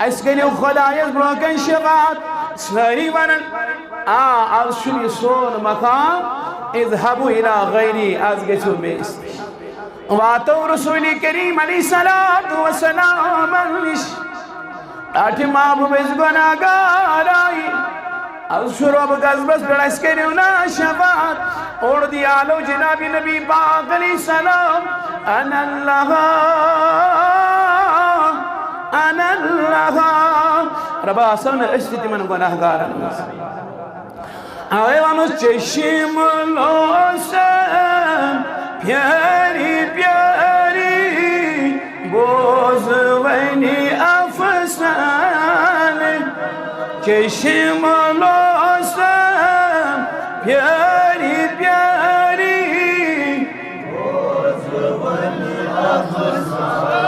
اسكن خدا يزبرك انشغال سهري ورن أرشل يصون مكان اذهبوا إلى غيري أزقتوا بيس واتوا رسولي كريم عليه الصلاة والسلام أتما أبو بيزبنا قاراي الشرب قزبس بالعسكري وناشفات أرضي على جناب نبي باق عليه السلام أنا الله أنا الله ربا سنة اشتتي من گناهگاران آیوانوس چشم لوسم پیاری پیاری بوزونی افسانه چشم لوسم پیاری پیاری بوزونی افسانه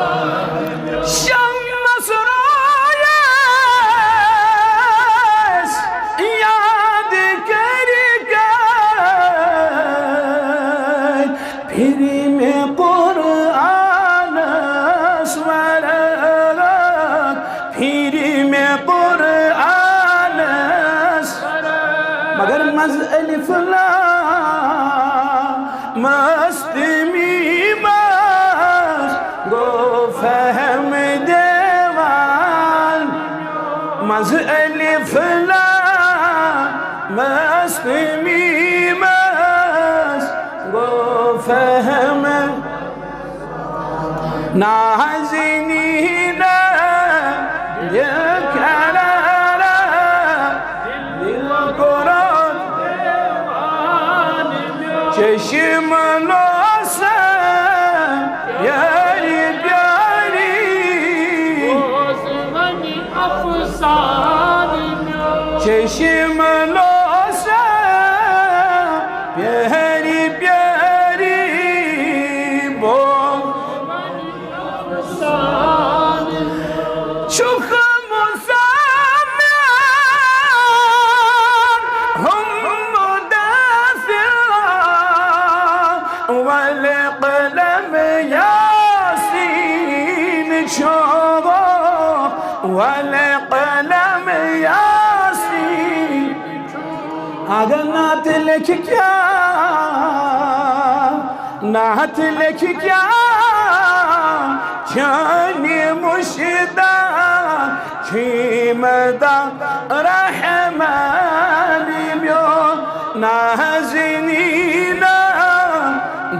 ألف لا مستمي ماس گو فهم دیوان مز ألف لا مستمي ماس گو فهم نازنی لا يكرر چشم لوسم یاری بیاری بوزونی افسانه چشم لوسم بیاری بیاری بوزونی افسانه والقلم ياسين شوقه والقلم ياسين أغنات لك كيا نهت لك كيا جاني مشدا كيمدا رحماني بيو نازنينا